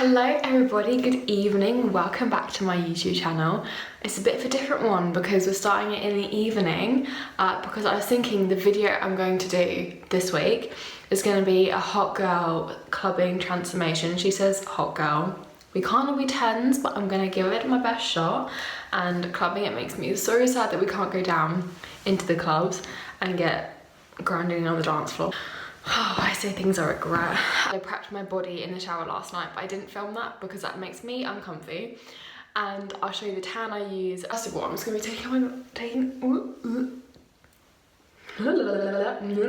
Hello everybody, good evening, welcome back to my YouTube channel. It's a bit of a different one because we're starting it in the evening because I was thinking the video I'm going to do this week is going to be a hot girl clubbing transformation. She says hot girl. We can't all be 10s, but I'm going to give it my best shot, and clubbing, it makes me so sad that we can't go down into the clubs and get grinding on the dance floor. Oh, I say things I regret. I prepped my body in the shower last night, but I didn't film that because that makes me uncomfy. And I'll show you the tan I use. First of all, I'm just going to be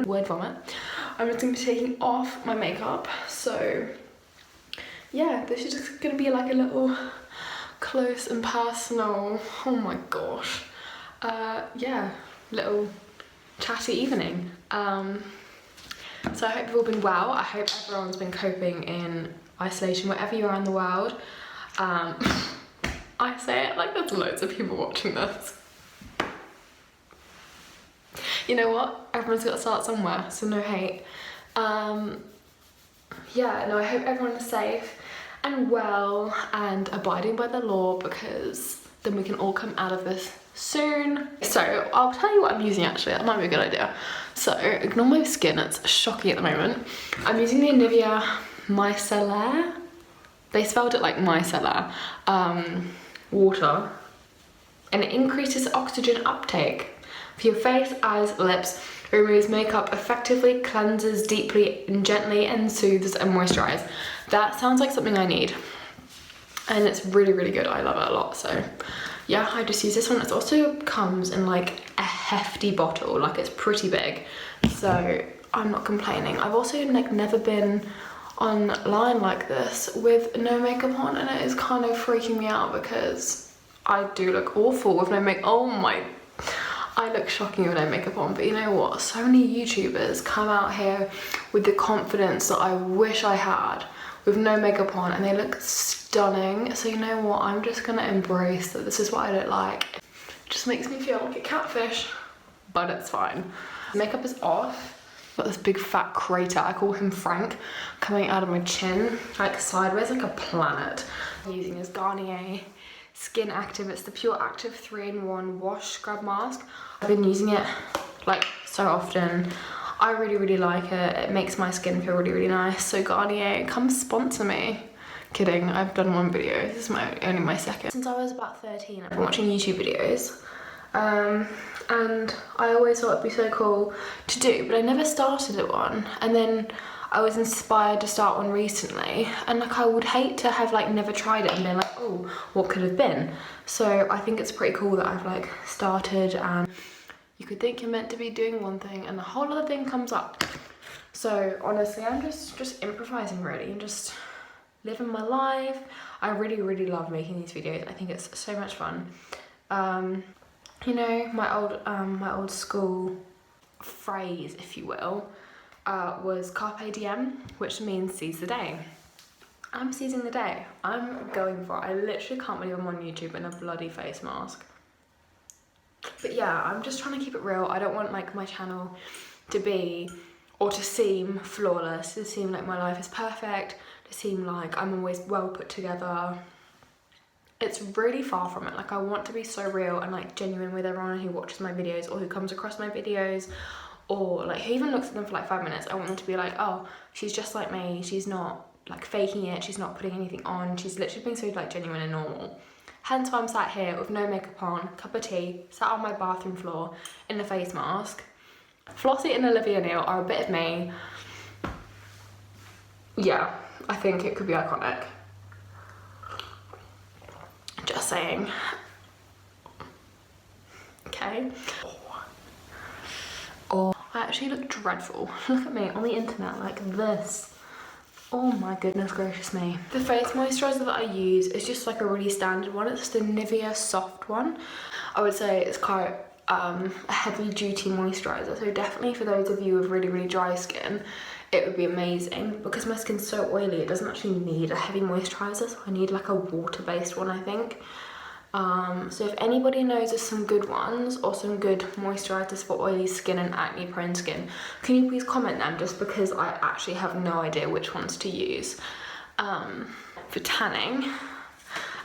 word vomit. I'm just going to be taking off my makeup. So yeah, this is just going to be like a little close and personal, oh my gosh, yeah, little chatty evening. So I hope you've all been well. I hope everyone's been coping in isolation wherever you are in the world. I say it like there's loads of people watching this. You know what? Everyone's got to start somewhere, so no hate. Yeah, no, I hope everyone is safe and well and abiding by the law, because then we can all come out of this soon. So I'll tell you what I'm using actually, that might be a good idea. So ignore my skin, it's shocking at the moment. I'm using the Nivea Micellar. They spelled it like micellar. Water. And it increases oxygen uptake for your face, eyes, lips. It removes makeup, effectively cleanses deeply and gently, and soothes and moisturizes. That sounds like something I need. And it's really, really good. I love it a lot. So yeah, I just use this one. It also comes in like a hefty bottle, like it's pretty big. So I'm not complaining. I've also like never been online like this with no makeup on, and it is kind of freaking me out because I do look awful with no makeup. Oh my, I look shocking with no makeup on, but you know what? So many YouTubers come out here with the confidence that I wish I had with no makeup on, and they look stunning. So you know what? I'm just gonna embrace that this is what I look like. It just makes me feel like a catfish, but it's fine. Makeup is off. Got this big fat crater, I call him Frank, coming out of my chin, like sideways, like a planet. I'm using this Garnier Skin Active. It's the Pure Active 3-in-1 Wash Scrub Mask. I've been using it like so often. I really, really like it. It makes my skin feel really, really nice. So Garnier, come sponsor me. Kidding, I've done one video. This is only my second. Since I was about 13, I've been watching YouTube videos. And I always thought it'd be so cool to do, but I never started at one. And then I was inspired to start one recently, and like I would hate to have like never tried it and been like, oh, what could have been? So I think it's pretty cool that I've like started, and you could think you're meant to be doing one thing and a whole other thing comes up. So honestly, I'm just improvising really and just living my life. I really, really love making these videos. I think it's so much fun. You know, my old school phrase, if you will, was carpe diem, which means seize the day. I'm seizing the day. I'm going for it. I literally can't believe I'm on YouTube in a bloody face mask. But yeah, I'm just trying to keep it real. I don't want like my channel to be, or to seem flawless, to seem like my life is perfect, to seem like I'm always well put together. It's really far from it. Like I want to be so real and like genuine with everyone who watches my videos or who comes across my videos, or like who even looks at them for like 5 minutes. I want them to be like, oh, she's just like me. She's not like faking it. She's not putting anything on. She's literally being so like genuine and normal. Hence why I'm sat here with no makeup on, cup of tea, sat on my bathroom floor in a face mask. Flossie and Olivia Neal are a bit of me. Yeah, I think it could be iconic. Just saying. Okay. Oh, I actually look dreadful. Look at me on the internet like this. Oh my goodness gracious me. The face moisturiser that I use is just like a really standard one. It's the Nivea soft one. I would say it's quite a heavy duty moisturiser. So definitely for those of you with really, really dry skin, it would be amazing, because my skin's so oily. It doesn't actually need a heavy moisturiser, so I need like a water-based one, I think. So if anybody knows of some good ones or some good moisturisers for oily skin and acne prone skin, can you please comment them, just because I actually have no idea which ones to use. for tanning,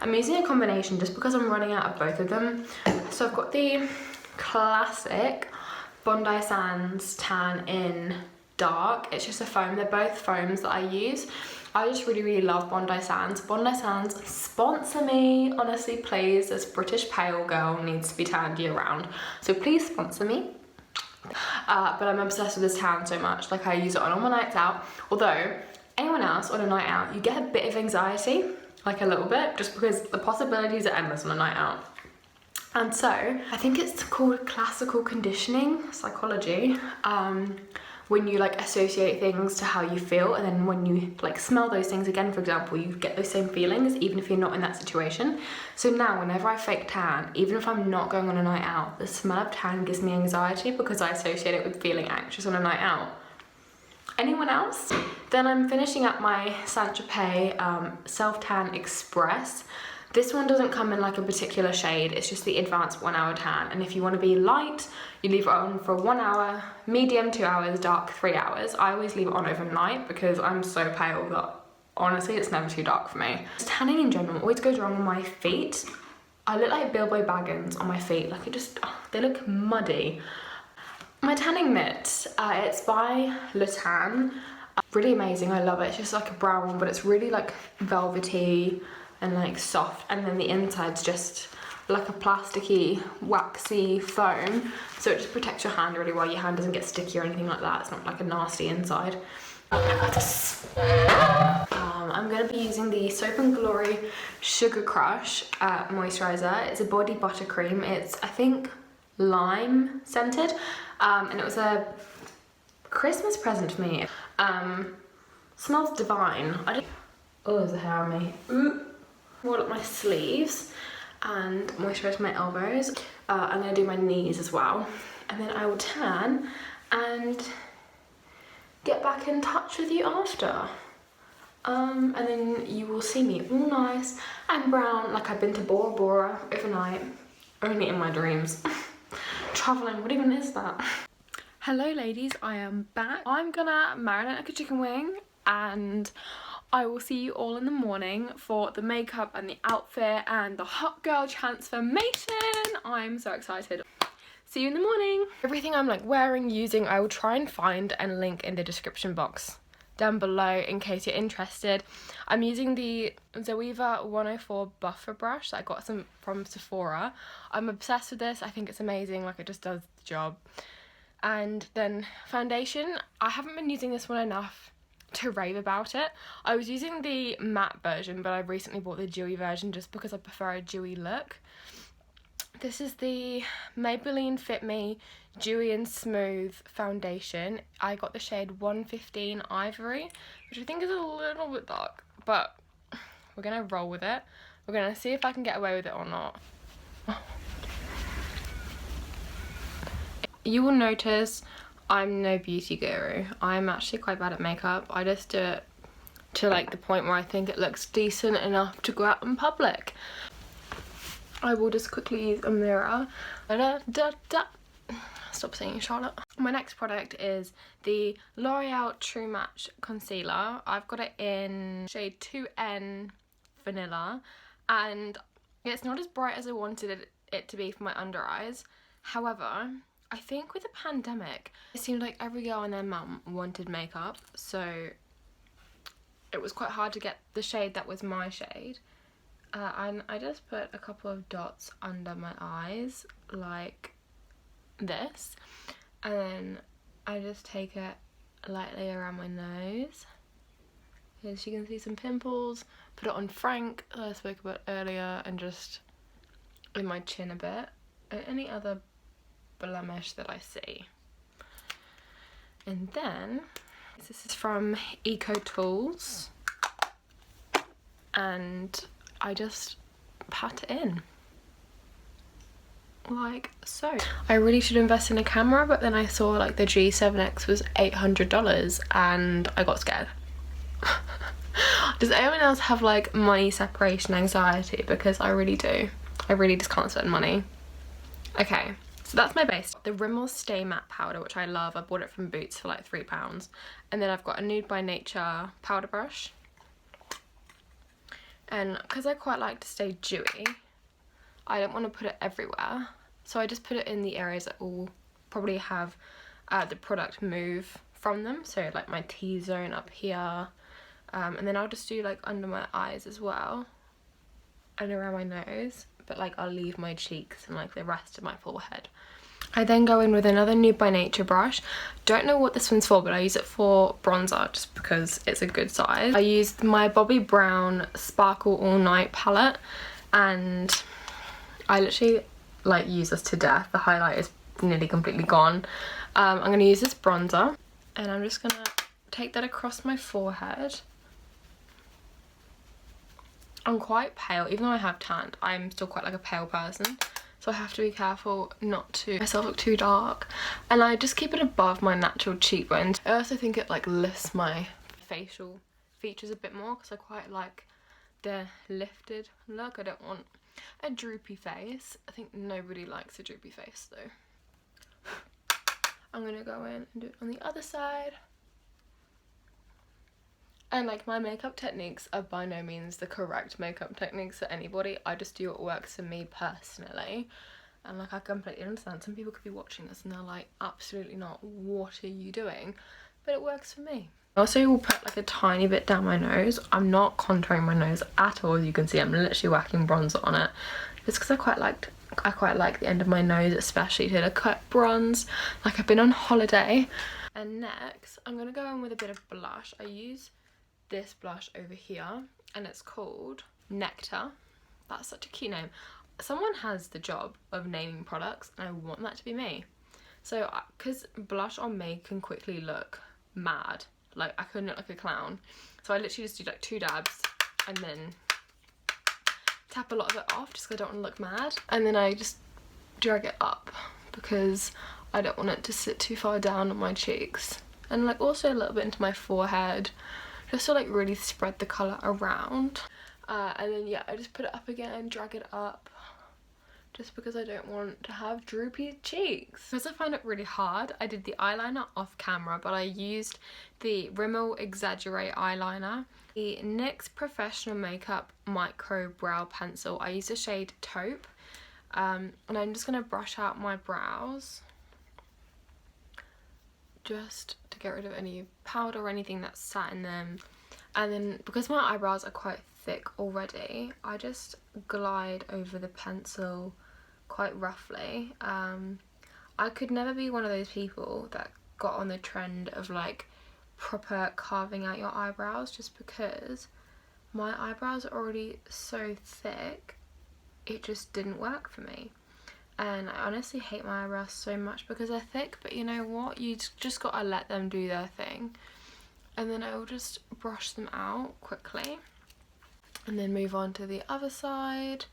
I'm using a combination just because I'm running out of both of them. So I've got the classic Bondi Sands tan in dark. It's just a foam. They're both foams that I use. I just really love Bondi Sands. Bondi Sands, sponsor me, honestly, please. This British pale girl needs to be tanned year round, so please sponsor me. But I'm obsessed with this tan so much. Like, I use it on all my nights out. Although anyone else on a night out, you get a bit of anxiety, like a little bit, just because the possibilities are endless on a night out. And so I think it's called classical conditioning psychology, when you like associate things to how you feel, and then when you like smell those things again, for example, you get those same feelings even if you're not in that situation. So now whenever I fake tan, even if I'm not going on a night out, the smell of tan gives me anxiety because I associate it with feeling anxious on a night out. Anyone else? Then I'm finishing up my Saint-Tropez Self Tan Express. This one doesn't come in like a particular shade, it's just the advanced 1 hour tan. And if you want to be light, you leave it on for 1 hour, medium 2 hours, dark 3 hours. I always leave it on overnight because I'm so pale that honestly it's never too dark for me. Tanning in general always goes wrong on my feet. I look like Bilbo Baggins on my feet, like it just, they look muddy. My tanning mitt, it's by Le Tan. Really amazing, I love it. It's just like a brown one, but it's really like velvety and like soft, and then the inside's just like a plasticky, waxy foam, so it just protects your hand really well. Your hand doesn't get sticky or anything like that. It's not like a nasty inside. I'm going to be using the Soap & Glory Sugar Crush moisturizer. It's a body butter cream. It's, I think, lime scented, and it was a Christmas present for me. Smells divine. Oh, there's a hair on me. Roll up my sleeves and moisturise my elbows. I'm going to do my knees as well, and then I will tan and get back in touch with you after. And then you will see me all nice and brown, like I've been to Bora Bora overnight, only in my dreams. Travelling, what even is that? Hello ladies, I am back. I'm gonna marinate like a chicken wing, and I will see you all in the morning for the makeup and the outfit and the hot girl transformation. I'm so excited. See you in the morning. Everything I'm like wearing, using, I will try and find and link in the description box down below in case you're interested. I'm using the Zoeva 104 buffer brush that I got some from Sephora. I'm obsessed with this. I think it's amazing, like it just does the job. And then foundation, I haven't been using this one enough to rave about it. I was using the matte version, but I recently bought the dewy version just because I prefer a dewy look. This is the Maybelline Fit Me Dewy and Smooth Foundation. I got the shade 115 Ivory, which I think is a little bit dark, but we're gonna roll with it. We're gonna see if I can get away with it or not. You will notice I'm no beauty guru. I'm actually quite bad at makeup. I just do it to like the point where I think it looks decent enough to go out in public. I will just quickly use a mirror. Stop saying Charlotte. My next product is the L'Oreal True Match Concealer. I've got it in shade 2N Vanilla, and it's not as bright as I wanted it to be for my under eyes. However, I think with the pandemic, it seemed like every girl and their mum wanted makeup, so it was quite hard to get the shade that was my shade. And I just put a couple of dots under my eyes, like this, and then I just take it lightly around my nose. As you can see, some pimples. Put it on Frank, that I spoke about earlier, and just in my chin a bit, and any other blemish that I see. And then this is from Eco Tools, and I just pat it in like so. I really should invest in a camera, but then I saw like the G7X was $800 and I got scared. Does anyone else have like money separation anxiety? Because I really do. I really just can't spend money. Okay, so that's my base. The Rimmel Stay Matte Powder, which I love. I bought it from Boots for like £3. And then I've got a Nude by Nature powder brush. And because I quite like to stay dewy, I don't want to put it everywhere. So I just put it in the areas that will probably have the product move from them. So like my T-zone up here. And then I'll just do like under my eyes as well. And around my nose. But like I'll leave my cheeks and like the rest of my forehead. I then go in with another Nude by Nature brush. Don't know what this one's for, but I use it for bronzer just because it's a good size. I used my Bobbi Brown Sparkle All Night palette, and I literally like use this to death. The highlight is nearly completely gone. I'm going to use this bronzer, and I'm just going to take that across my forehead. I'm quite pale, even though I have tanned, I'm still quite like a pale person. So I have to be careful not to make myself look too dark. And I just keep it above my natural cheekbones. I also think it like lifts my facial features a bit more because I quite like the lifted look. I don't want a droopy face. I think nobody likes a droopy face though. I'm gonna go in and do it on the other side. And like my makeup techniques are by no means the correct makeup techniques for anybody. I just do what works for me personally. And like I completely understand some people could be watching this and they're like, absolutely not, what are you doing? But it works for me. I also will put like a tiny bit down my nose. I'm not contouring my nose at all, as you can see. I'm literally whacking bronzer on it. Just because I quite like the end of my nose, especially to look at bronze. Like I've been on holiday. And next I'm gonna go in with a bit of blush. I use this blush over here and it's called Nectar. That's such a cute name. Someone has the job of naming products and I want that to be me. So because blush on me can quickly look mad, like I could look like a clown, so I literally just do like 2 dabs and then tap a lot of it off just because I don't want to look mad, and then I just drag it up because I don't want it to sit too far down on my cheeks, and like also a little bit into my forehead, just to like really spread the colour around. And then yeah, I just put it up again and drag it up just because I don't want to have droopy cheeks. Because I find it really hard, I did the eyeliner off camera, but I used the Rimmel Exaggerate eyeliner, the NYX Professional Makeup Micro Brow Pencil. I used the shade Taupe, and I'm just going to brush out my brows just to get rid of any powder or anything that's sat in them. And then because my eyebrows are quite thick already, I just glide over the pencil quite roughly. I could never be one of those people that got on the trend of like proper carving out your eyebrows, just because my eyebrows are already so thick, it just didn't work for me. And I honestly hate my eyebrows so much because they're thick, but you know what, you just gotta let them do their thing. And then I will just brush them out quickly and then move on to the other side.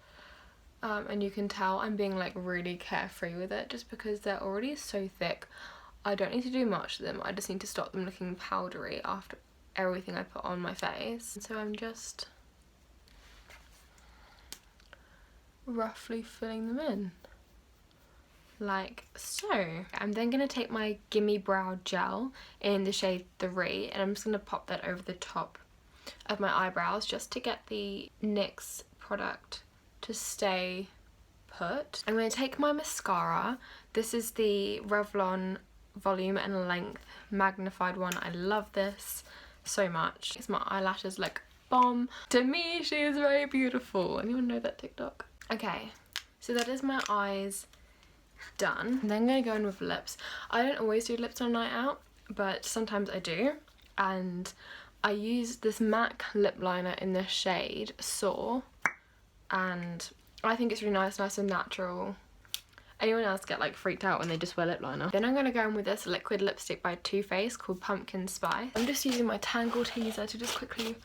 And you can tell I'm being like really carefree with it just because they're already so thick. I don't need to do much to them, I just need to stop them looking powdery after everything I put on my face. And so I'm just roughly filling them in, like so. I'm then going to take my Gimme Brow Gel in the shade 3 and I'm just going to pop that over the top of my eyebrows just to get the NYX product to stay put. I'm going to take my mascara. This is the Revlon Volume and Length magnified one. I love this so much. It's my eyelashes like bomb. To me, she is very beautiful. Anyone know that TikTok? Okay, so that is my eyes done. And then I'm going to go in with lips. I don't always do lips on a night out, but sometimes I do. And I use this MAC lip liner in the shade Soar. And I think it's really nice and natural. Anyone else get like freaked out when they just wear lip liner? Then I'm going to go in with this liquid lipstick by Too Faced called Pumpkin Spice. I'm just using my Tangle Teaser to just quickly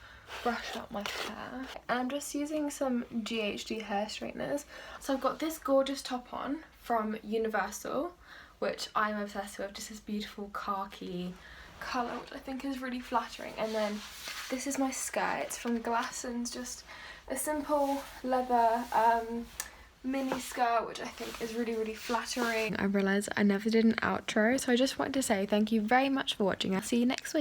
brush up my hair. And I'm just using some GHD hair straighteners. So I've got this gorgeous top on from Universal, which I'm obsessed with. Just this beautiful khaki colour, which I think is really flattering. And then this is my skirt. It's from Glassons, just a simple leather mini skirt, which I think is really flattering. I realised I never did an outro, so I just wanted to say thank you very much for watching. I'll see you next week.